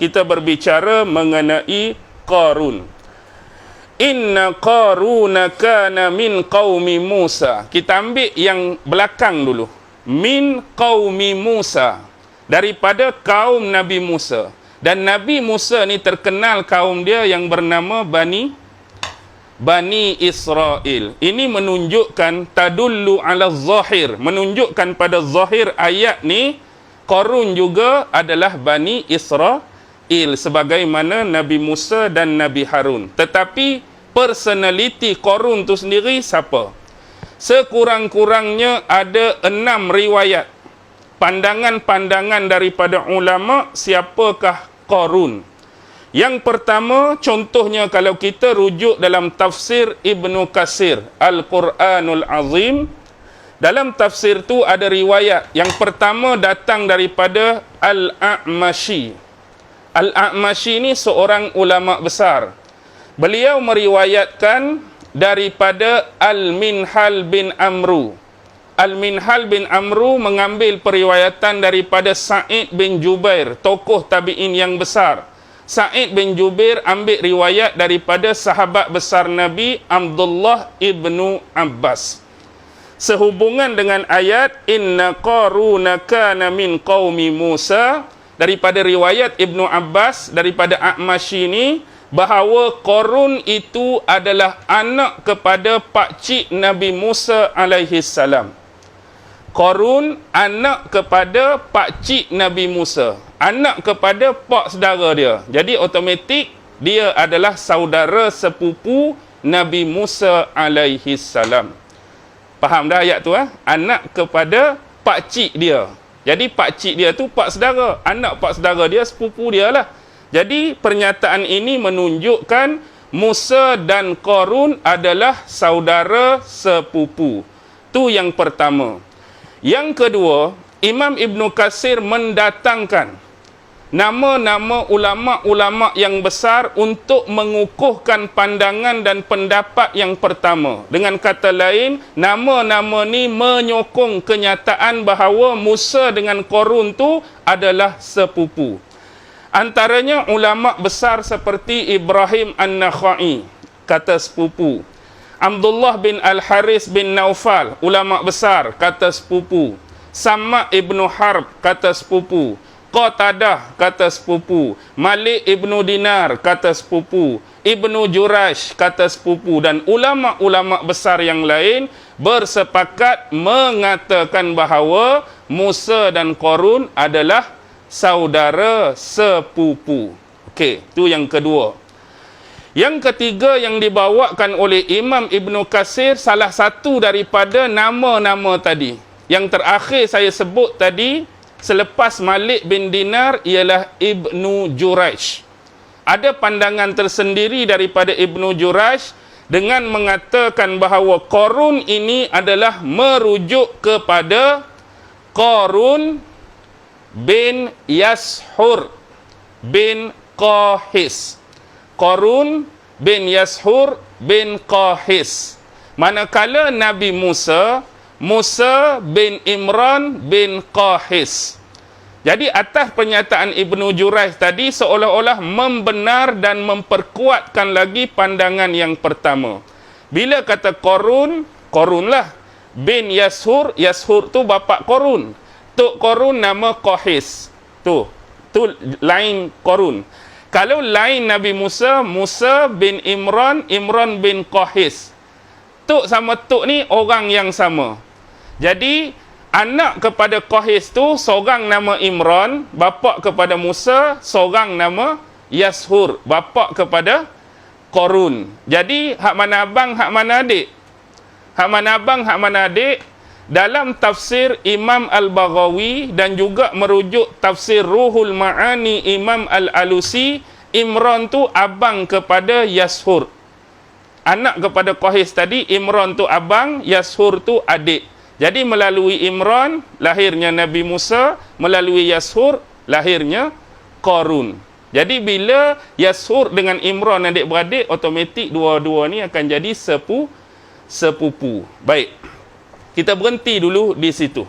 kita berbicara mengenai Qarun. Inna Qaruna kana min qaumi Musa. Kita ambil yang belakang dulu. Min qaumi Musa. Daripada kaum Nabi Musa. Dan Nabi Musa ni terkenal kaum dia yang bernama Bani Israel. Ini menunjukkan tadullu ala zahir. Menunjukkan pada zahir ayat ni, Qarun juga adalah Bani Israel. Sebagaimana Nabi Musa dan Nabi Harun. Tetapi personality Qarun tu sendiri siapa? Sekurang-kurangnya ada 6 riwayat. Pandangan-pandangan daripada ulama siapakah Qarun. Yang pertama, contohnya kalau kita rujuk dalam tafsir Ibnu Katsir, Al-Quranul Azim, dalam tafsir tu ada riwayat. Yang pertama datang daripada Al-A'mashi. Al-A'mashi ni seorang ulama besar. Beliau meriwayatkan daripada Al-Minhal bin Amru. Al-Minhal bin Amru mengambil periwayatan daripada Sa'id bin Jubair, tokoh tabi'in yang besar. Sa'id bin Jubair ambil riwayat daripada sahabat besar Nabi Abdullah ibnu Abbas. Sehubungan dengan ayat Inna Qaruna kana min qaumi Musa, daripada riwayat Ibnu Abbas daripada A'mashi ini, bahawa Qarun itu adalah anak kepada pakcik Nabi Musa alaihi salam. Qarun anak kepada pakcik Nabi Musa, anak kepada pak saudara dia. Jadi automatik dia adalah saudara sepupu Nabi Musa alaihi salam. Faham dah ayat tu? Anak kepada pakcik dia. Jadi pakcik dia tu pak saudara, anak pak saudara dia sepupu dia lah. Jadi pernyataan ini menunjukkan Musa dan Qarun adalah saudara sepupu. Tu yang pertama. Yang kedua, Imam Ibnu Katsir mendatangkan nama-nama ulama-ulama yang besar untuk mengukuhkan pandangan dan pendapat yang pertama. Dengan kata lain, nama-nama ni menyokong kenyataan bahawa Musa dengan Qarun tu adalah sepupu. Antaranya ulama besar seperti Ibrahim An-Nakhai, kata sepupu. Abdullah bin Al-Haris bin Naufal, ulama besar, kata sepupu. Sama' ibnu Harb, kata sepupu. Qatadah, kata sepupu. Malik ibnu Dinar, kata sepupu. Ibnu Jurash, kata sepupu. Dan ulama-ulama besar yang lain bersepakat mengatakan bahawa Musa dan Qarun adalah saudara sepupu. Okey, itu yang kedua. Yang ketiga yang dibawakan oleh Imam Ibnu Katsir, salah satu daripada nama-nama tadi. Yang terakhir saya sebut tadi, selepas Malik bin Dinar, ialah Ibnu Jurayj. Ada pandangan tersendiri daripada Ibnu Jurayj dengan mengatakan bahawa Qarun ini adalah merujuk kepada Qarun bin Yashur bin Qahis. Qarun bin Yashur bin Qahis. Manakala Nabi Musa, Musa bin Imran bin Qahis. Jadi atas pernyataan Ibnu Jurayj tadi seolah-olah membenar dan memperkuatkan lagi pandangan yang pertama. Bila kata Qarun, Qarunlah bin Yashur, Yashur tu bapa Qarun. Tok Qarun nama Qahis. Tu lain Qarun. Kalau lain Nabi Musa, Musa bin Imran, Imran bin Qahis. Tok sama tok ni orang yang sama. Jadi anak kepada Qahis tu seorang nama Imran, bapa kepada Musa, seorang nama Yashur, bapa kepada Qarun. Jadi hak mana abang, hak mana adik? Hak mana abang, hak mana adik? Dalam tafsir Imam Al-Baghawi dan juga merujuk tafsir Ruhul Ma'ani Imam Al-Alusi, Imran tu abang kepada Yashur. Anak kepada Qahis tadi, Imran tu abang, Yashur tu adik. Jadi melalui Imran lahirnya Nabi Musa, melalui Yashur lahirnya Qarun. Jadi bila Yashur dengan Imran adik-beradik, automatik dua-dua ni akan jadi sepupu. Baik. Kita berhenti dulu di situ.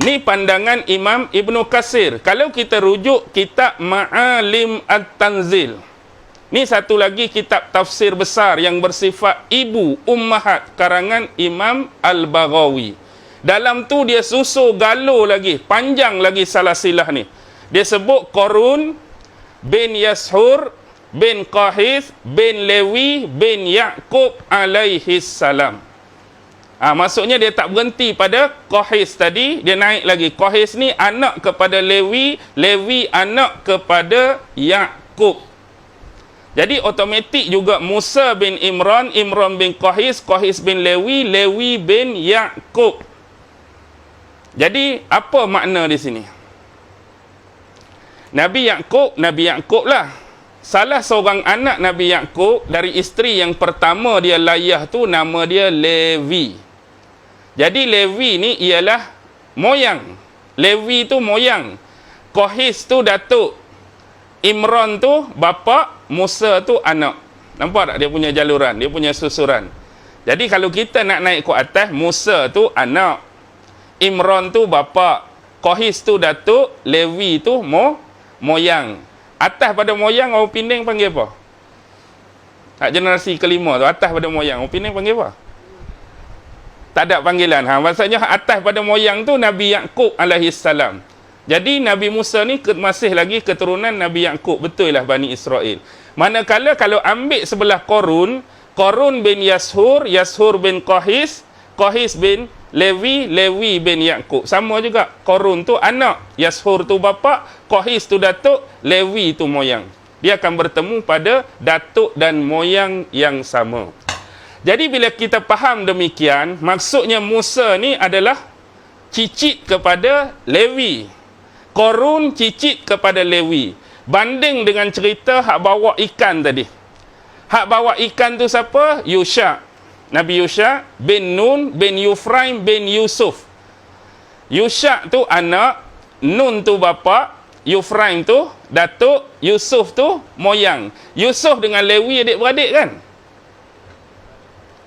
Ni pandangan Imam Ibnu Katsir. Kalau kita rujuk kitab Ma'alim At-Tanzil, ni satu lagi kitab tafsir besar yang bersifat ibu ummahat karangan Imam Al-Baghawi. Dalam tu dia susul galuh lagi, panjang lagi salasilah ni. Dia sebut Qarun bin Yashur bin Qahis bin Lewi bin Ya'qub alaihi salam. Maksudnya dia tak berhenti pada Qahis tadi, dia naik lagi. Qahis ni anak kepada Lewi, Lewi anak kepada Ya'qub. Jadi otomatik juga Musa bin Imran, Imran bin Qahis, Qahis bin Lewi, Lewi bin Ya'qub. Jadi apa makna di sini? Nabi Ya'qub lah. Salah seorang anak Nabi Ya'qub dari isteri yang pertama dia layah tu nama dia Levi. Jadi Levi ni ialah moyang. Levi tu moyang. Qahis tu datuk. Imran tu bapa, Musa tu anak. Nampak tak dia punya jaluran, dia punya susuran. Jadi kalau kita nak naik ke atas, Musa tu anak, Imran tu bapa, Qahis tu datuk, Levi tu moyang. Atas pada moyang orang Penang panggil apa? Generasi kelima tu atas pada moyang orang Penang panggil apa? Tak ada panggilan. Maksudnya atas pada moyang tu Nabi Ya'qub alaihi salam. Jadi Nabi Musa ni masih lagi keturunan Nabi Ya'qub. Betul lah Bani Israel. Manakala kalau ambil sebelah Qarun, Qarun bin Yashur, Yashur bin Qahis, Qahis bin Lewi, Lewi bin Ya'qub. Sama juga. Qarun tu anak, Yashur tu bapa, Qahis tu datuk, Lewi tu moyang. Dia akan bertemu pada datuk dan moyang yang sama. Jadi bila kita faham demikian, maksudnya Musa ni adalah cicit kepada Lewi. Qarun cicit kepada Lewi. Banding dengan cerita hak bawa ikan tadi. Hak bawa ikan tu siapa? Yusha. Nabi Yusha bin Nun bin Yufraim bin Yusuf. Yusha tu anak, Nun tu bapa, Yufraim tu datuk, Yusuf tu moyang. Yusuf dengan Lewi adik-beradik kan?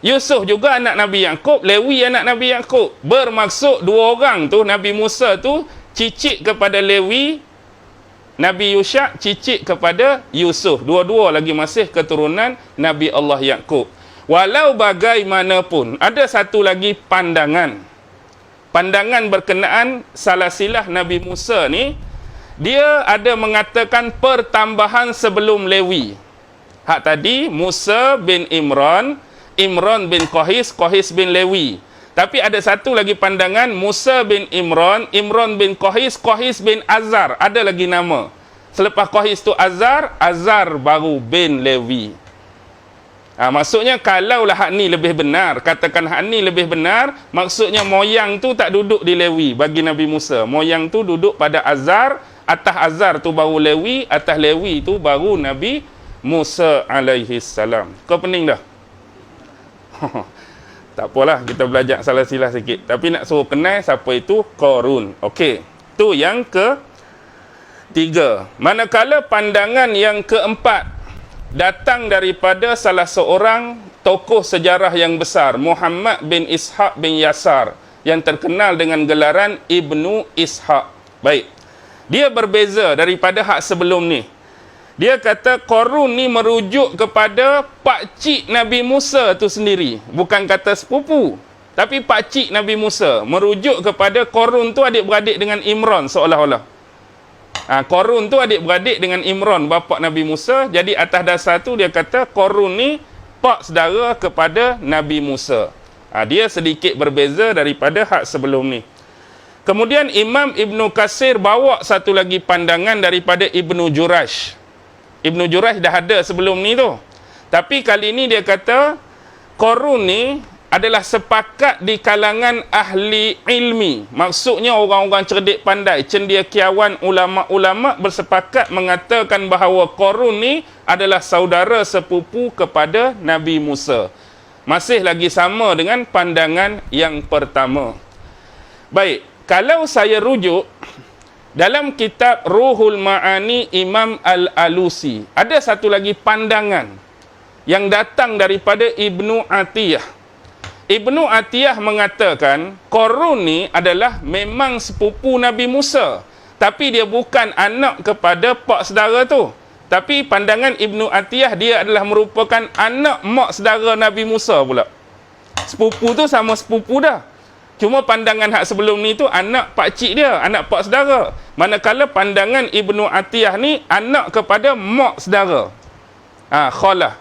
Yusuf juga anak Nabi Ya'qub, Lewi anak Nabi Ya'qub. Bermaksud dua orang tu, Nabi Musa tu cicit kepada Lewi, Nabi Yusha cicit kepada Yusuf. Dua-dua lagi masih keturunan Nabi Allah Ya'qub. Walau bagaimanapun, ada satu lagi pandangan. Pandangan berkenaan salasilah Nabi Musa ni, dia ada mengatakan pertambahan sebelum Lewi. Hak tadi Musa bin Imran, Imran bin Qahis, Qahis bin Lewi. Tapi ada satu lagi pandangan, Musa bin Imran, Imran bin Qahis, Qahis bin Azar. Ada lagi nama. Selepas Qahis tu Azar, Azar baru bin Lewi. Maksudnya kalaulah hak ni lebih benar, katakan hak ni lebih benar, maksudnya moyang tu tak duduk di Lewi bagi Nabi Musa. Moyang tu duduk pada Azar, atas Azar tu baru Lewi, atas Lewi tu baru Nabi Musa alaihi salam. Kau pening dah? Tak apalah, kita belajar salah silah sikit. Tapi nak suruh kenal siapa itu Qarun. Okey. Tu yang ketiga. Manakala pandangan yang keempat datang daripada salah seorang tokoh sejarah yang besar, Muhammad bin Ishaq bin Yasar, yang terkenal dengan gelaran Ibnu Ishaq. Baik. Dia berbeza daripada hak sebelum ni. Dia kata Qarun ni merujuk kepada pakcik Nabi Musa tu sendiri. Bukan kata sepupu. Tapi pakcik Nabi Musa. Merujuk kepada Qarun tu adik-beradik dengan Imran seolah-olah. Qarun tu adik-beradik dengan Imran, bapa Nabi Musa. Jadi atas dasar tu dia kata Qarun ni pak saudara kepada Nabi Musa. Dia sedikit berbeza daripada hak sebelum ni. Kemudian Imam Ibnu Katsir bawa satu lagi pandangan daripada Ibnu Jurayj. Ibnu Jurayj dah ada sebelum ni tu. Tapi kali ni dia kata Qarun ni adalah sepakat di kalangan ahli ilmi. Maksudnya orang-orang cerdik pandai, cendekiawan, ulama-ulama bersepakat mengatakan bahawa Qarun ni adalah saudara sepupu kepada Nabi Musa. Masih lagi sama dengan pandangan yang pertama. Baik, kalau saya rujuk dalam kitab Ruhul Ma'ani Imam Al-Alusi, ada satu lagi pandangan yang datang daripada Ibnu Atiyah. Ibnu Atiyah mengatakan Qarun ni adalah memang sepupu Nabi Musa, tapi dia bukan anak kepada pak saudara tu. Tapi pandangan Ibnu Atiyah, dia adalah merupakan anak mak saudara Nabi Musa pula. Sepupu tu sama sepupu dah. Cuma pandangan hak sebelum ni tu anak pak cik dia, anak pak saudara. Manakala pandangan Ibnu Atiyah ni anak kepada mak saudara. Khalah.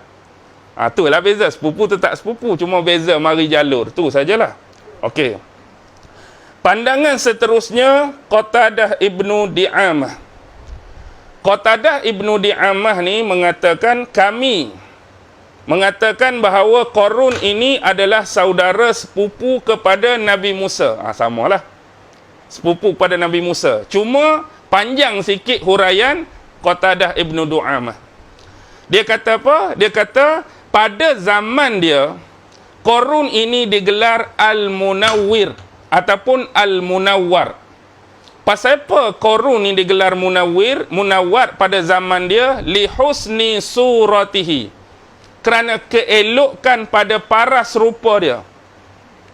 Itulah beza. Sepupu tu tak sepupu, cuma beza mari jalur. Tu sajalah. Okey. Pandangan seterusnya Qatadah Ibnu Di'amah. Qatadah Ibnu Di'amah ni mengatakan, kami mengatakan bahawa Qarun ini adalah saudara sepupu kepada Nabi Musa. Samalah. Sepupu kepada Nabi Musa. Cuma panjang sikit huraian Qatadah Ibnu Di'amah. Dia kata apa? Dia kata pada zaman dia, Qarun ini digelar Al-Munawwir ataupun Al-Munawwar. Pasal apa Qarun ini digelar Munawwar pada zaman dia? Li husni suratihi. Kerana keelokkan pada paras rupa dia.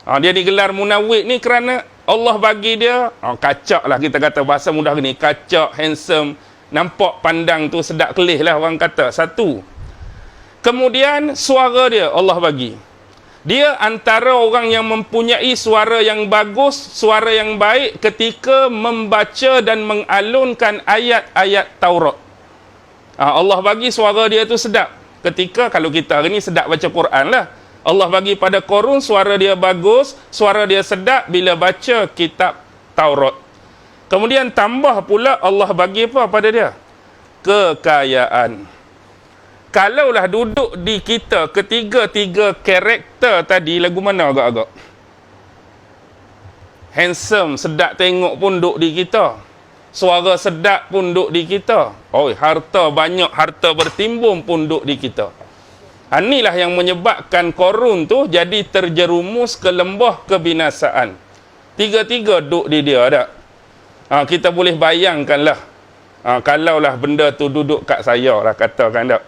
Dia digelar Munawwir ni kerana Allah bagi dia, kacak lah kita kata bahasa mudah ni, kacak, handsome, nampak pandang tu sedap kelih lah orang kata. Satu. Kemudian suara dia Allah bagi. Dia antara orang yang mempunyai suara yang bagus, suara yang baik ketika membaca dan mengalunkan ayat-ayat Taurat. Allah bagi suara dia tu sedap. Ketika kalau kita hari ni sedap baca Quran lah. Allah bagi pada Qarun suara dia bagus, suara dia sedap bila baca kitab Taurat. Kemudian tambah pula Allah bagi apa pada dia? Kekayaan. Kalaulah duduk di kita ketiga-tiga karakter tadi, lagu mana agak-agak? Handsome, sedap tengok pun duduk di kita. Suara sedap pun duduk di kita. Harta banyak, harta bertimbun pun duduk di kita. Inilah yang menyebabkan Qarun tu jadi terjerumus ke lembah kebinasaan. Tiga-tiga duduk di dia tak? Kita boleh bayangkanlah. Kalaulah benda tu duduk kat saya lah, katakan tak?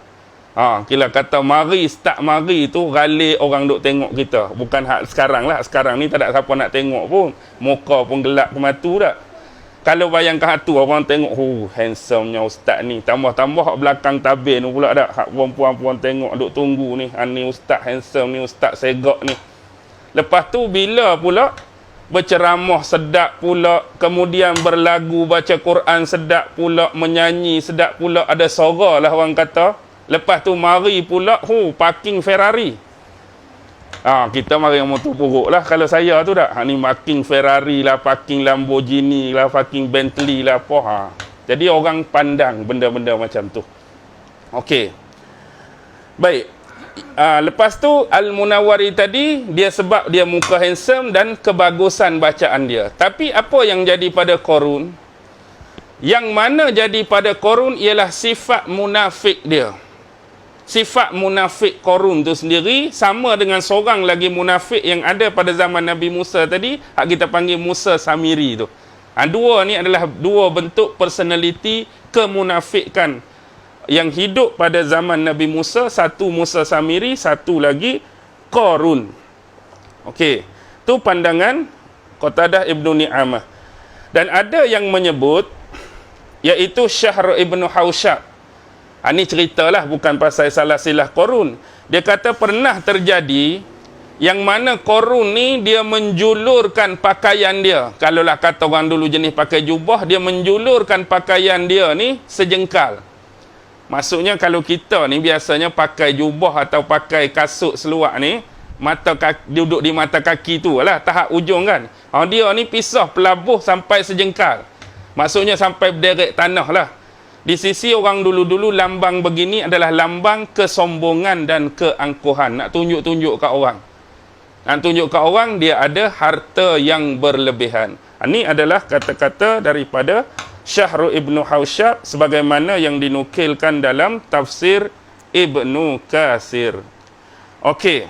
Kita kata mari start mari tu ralik orang duk tengok kita. Bukan hak sekarang lah. Sekarang ni tak ada siapa nak tengok pun. Muka pun gelap ke matu tak. Kalau bayangkan hak tu orang tengok, handsome-nya ustaz ni. Tambah-tambah hak belakang tabir ni pula tak. Hak perempuan-perempuan tengok duk tunggu ni. Ni ustaz handsome ni, ustaz segak ni. Lepas tu bila pula berceramah sedap pula, kemudian berlagu baca Quran sedap pula, menyanyi sedap pula, ada suara lah orang kata. Lepas tu mari pula, parking Ferrari. Kita mari yang motor buruk lah kalau saya tu tak. Ni parking Ferrari lah, parking Lamborghini lah, parking Bentley lah, apa. Jadi orang pandang benda-benda macam tu. Okey. Baik. Lepas tu Al-Munawwari tadi, dia sebab dia muka handsome dan kebagusan bacaan dia. Tapi apa yang jadi pada Qarun? Yang mana jadi pada Qarun ialah sifat munafik dia. Sifat munafik Qarun tu sendiri sama dengan seorang lagi munafik yang ada pada zaman Nabi Musa tadi, hak kita panggil Musa Samiri tu. Dua ni adalah dua bentuk personality kemunafikan yang hidup pada zaman Nabi Musa. Satu Musa Samiri, satu lagi Qarun. Okey, tu pandangan Qatadah Ibnu Di'amah. Dan ada yang menyebut iaitu Syahr Ibnu Hausyab. Ini ceritalah, bukan pasal salah silah Qarun. Dia kata pernah terjadi yang mana Qarun ni dia menjulurkan pakaian dia. Kalaulah kata orang dulu jenis pakai jubah, dia menjulurkan pakaian dia ni sejengkal. Maksudnya kalau kita ni biasanya pakai jubah atau pakai kasut seluar ni, mata kaki, duduk di mata kaki tu lah, tahap ujung kan. Dia ni pisah pelabuh sampai sejengkal. Maksudnya sampai berderet tanah lah. Di sisi orang dulu-dulu lambang begini adalah lambang kesombongan dan keangkuhan. Nak tunjuk-tunjuk kat orang. Nak tunjuk kat orang dia ada harta yang berlebihan. Ini adalah kata-kata daripada Syahr Ibnu Hausyab sebagaimana yang dinukilkan dalam tafsir Ibnu Katsir. Okey.